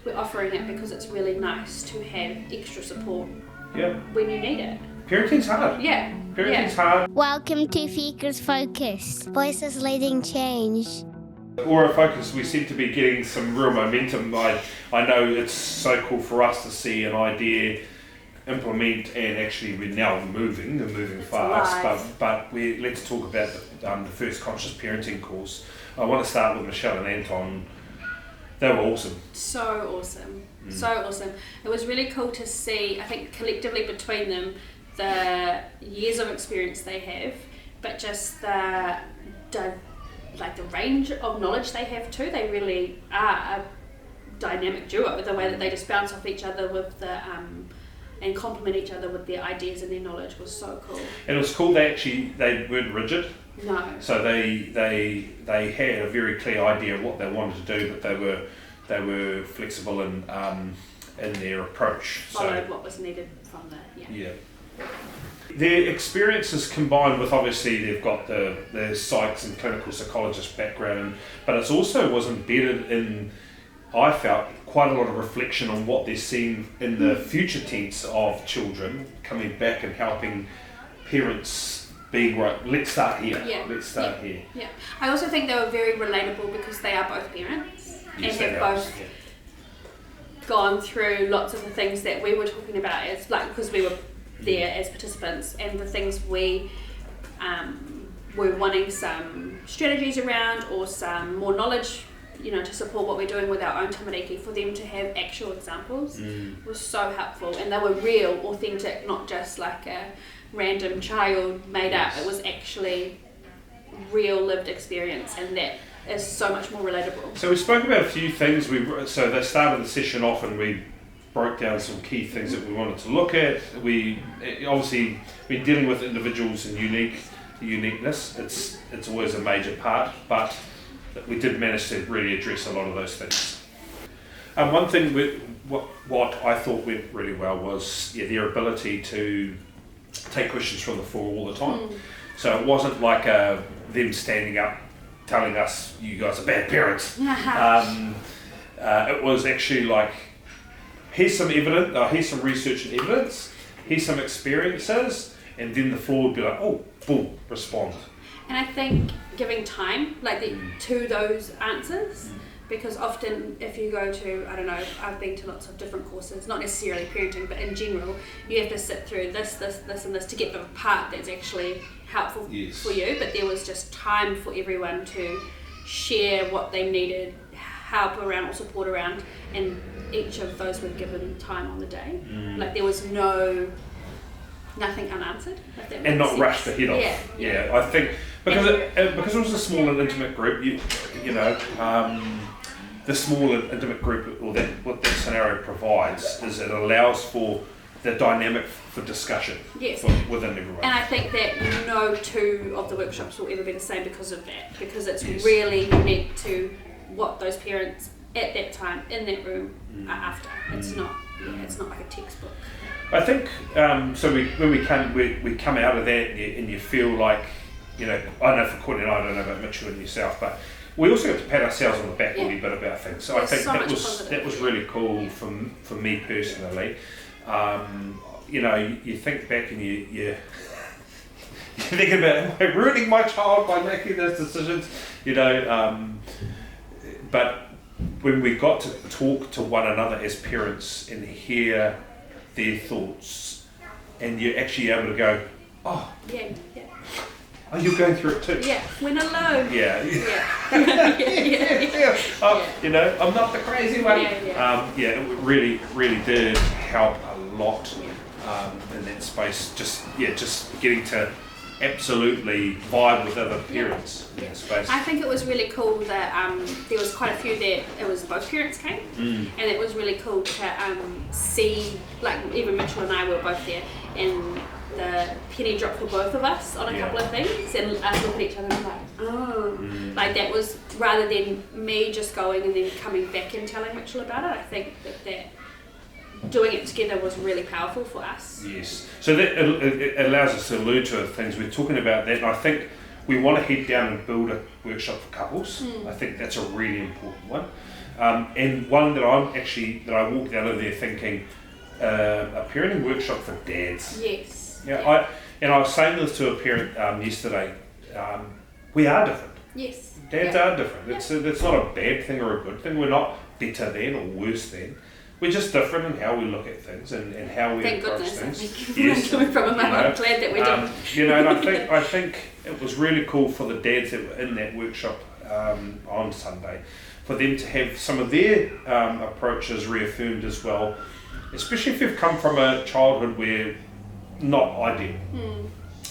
we're offering it because it's really nice to have extra support Yeah. when you need it. Parenting's hard. Yeah. Parenting's hard. Welcome to Auro Focus. Voices leading change. Auro Focus, we seem to be getting some real momentum. I know it's so cool for us to see an idea implement, and actually we're now moving fast. But let's talk about the first conscious parenting course. I want to start with Michelle and Anton. They were awesome. So awesome. So awesome. It was really cool to see, I think collectively between them, the years of experience they have, but just the range of knowledge they have too. They really are a dynamic duo. The way that they just bounce off each other with the and complement each other with their ideas and their knowledge was so cool. And it was cool. They weren't rigid. No. So they had a very clear idea of what they wanted to do, but they were flexible in their approach. Followed what was needed from there. Yeah. Their experiences combined with, obviously they've got the psychs and clinical psychologist background, but it also was embedded in, I felt, quite a lot of reflection on what they're seeing in the future tense of children coming back and helping parents being right. Let's start here. Yeah. Let's start here. Yeah. I also think they were very relatable because they are both parents and have both gone through lots of the things that we were talking about as because we were there as participants, and the things we were wanting some strategies around or some more knowledge, to support what we're doing with our own tamariki. For them to have actual examples was so helpful, and they were real, authentic, not just like a random child made up. It was actually real lived experience, and that is so much more relatable. So we spoke about a few things. So they started the session off and we broke down some key things that we wanted to look at. We obviously been dealing with individuals and uniqueness. It's always a major part, but we did manage to really address a lot of those things. One thing what I thought went really well was their ability to take questions from the floor all the time. So it wasn't like them standing up telling us you guys are bad parents. It was actually like, here's some evidence, here's some research and evidence, here's some experiences, and then the floor would be like, oh, boom, respond. And I think giving time to those answers, because often if you go to, I don't know, I've been to lots of different courses, not necessarily parenting, but in general, you have to sit through this and this to get the part that's actually helpful for you, but there was just time for everyone to share what they needed help around or support around, and each of those were given time on the day. Like there was nothing unanswered, if that and makes not sense. rushed ahead of. Yeah, I think because it was a small and intimate group, the small and intimate group, or what that scenario provides is it allows for the dynamic for discussion within everyone. And I think that no two of the workshops will ever be the same because of that, because it's really unique to what those parents at that time in that room are after. It's not like a textbook. I think so. When we come out of that, and you feel like, I know for Courtney and I don't know about Mitchell and yourself, but we also have to pat ourselves on the back a wee bit about things. So I think that was really cool for me personally. You think back and you're thinking about, am I ruining my child by making those decisions? But when we got to talk to one another as parents and hear their thoughts, and you're actually able to go, oh, you're going through it too. Yeah, we're not alone. I'm not the crazy one. It really did help a lot in that space. Just getting to absolutely vibe with other parents in that space. I think it was really cool that there was quite a few that it was both parents came, and it was really cool to see, like even Mitchell and I were both there, and the penny dropped for both of us on a couple of things, and us looking at each other and like, like that was, rather than me just going and then coming back and telling Mitchell about it, I think that doing it together was really powerful for us. Yes, so that it allows us to allude to things. We're talking about that, and I think we want to head down and build a workshop for couples. I think that's a really important one. And one that I walked out of there thinking, a parenting workshop for dads. Yes. Yeah. I was saying this to a parent yesterday. We are different. Yes. Dads are different. It's not a bad thing or a good thing. We're not better than or worse than. We're just different in how we look at things and how we approach things. Yes. Coming from a mum, I'm glad that we do. And I think it was really cool for the dads that were in that workshop on Sunday, for them to have some of their approaches reaffirmed as well, especially if you've come from a childhood where not ideal.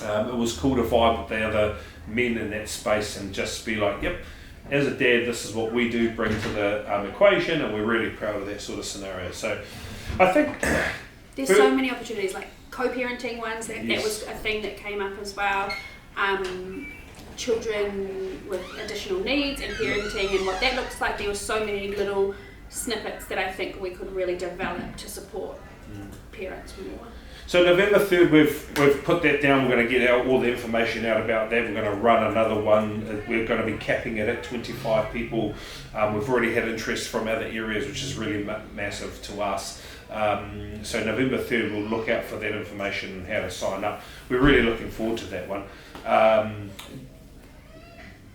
It was cool to vibe with the other men in that space and just be like, yep, as a dad, this is what we do bring to the equation, and we're really proud of that sort of scenario. So I think there's so many opportunities, like co-parenting ones, that was a thing that came up as well. Children with additional needs and parenting and what that looks like. There were so many little snippets that I think we could really develop to support parents more. So November 3rd, we've put that down. We're going to get all the information out about that. We're going to run another one. We're going to be capping it at 25 people. We've already had interest from other areas, which is really massive to us. So November 3rd, we'll look out for that information and how to sign up. We're really looking forward to that one.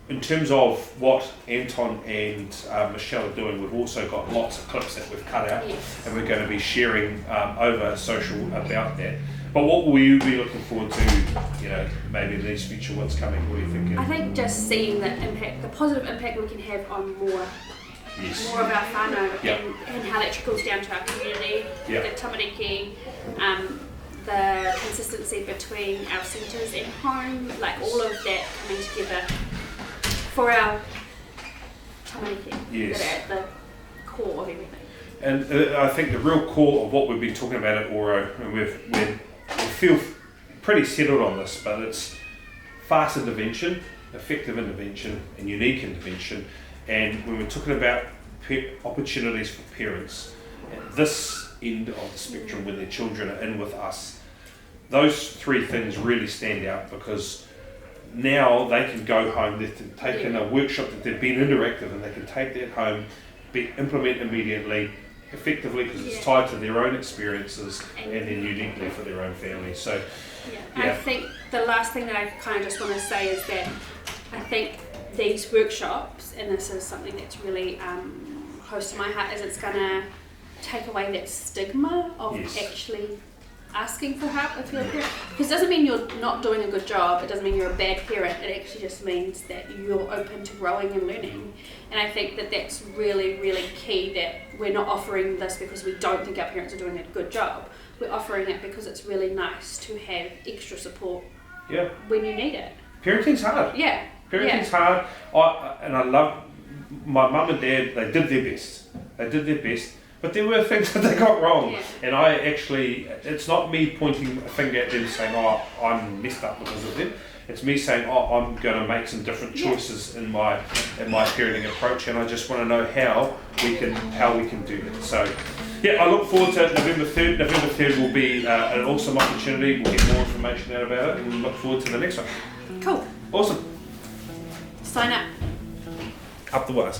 In terms of what Anton and Michelle are doing, we've also got lots of clips that we've cut out, and we're going to be sharing over social about that. But what will you be looking forward to, maybe in these future ones coming? What are you thinking? I think just seeing the impact, the positive impact we can have on more of our whānau, and how that trickles down to our community, the tamariki, the consistency between our centres and home, like all of that coming together for our tamariki that are at the core of everything. And I think the real core of what we've been talking about at Auro, and we feel pretty settled on this, but it's fast intervention, effective intervention, and unique intervention. And when we're talking about opportunities for parents at this end of the spectrum, when their children are in with us, those three things really stand out, because now they can go home, they've taken a workshop that they've been interactive, and they can take that home, implement immediately, effectively, because it's tied to their own experiences and then uniquely for their own family. So I think the last thing that I kind of just want to say is that I think these workshops, and this is something that's really close to my heart, is it's going to take away that stigma of actually asking for help if you're a parent. Because it doesn't mean you're not doing a good job, it doesn't mean you're a bad parent, it actually just means that you're open to growing and learning. And I think that that's really, really key, that we're not offering this because we don't think our parents are doing a good job. We're offering it because it's really nice to have extra support when you need it. Parenting's hard. Parenting's hard. I love my mum and dad, they did their best. But there were things that they got wrong, and it's not me pointing a finger at them saying, oh, I'm messed up because of them. It's me saying, oh, I'm going to make some different choices in my parenting approach, and I just want to know how we can do that. So, I look forward to November 3rd. November 3rd will be an awesome opportunity. We'll get more information out about it, and we look forward to the next one. Cool. Awesome. Sign up. Up the wires.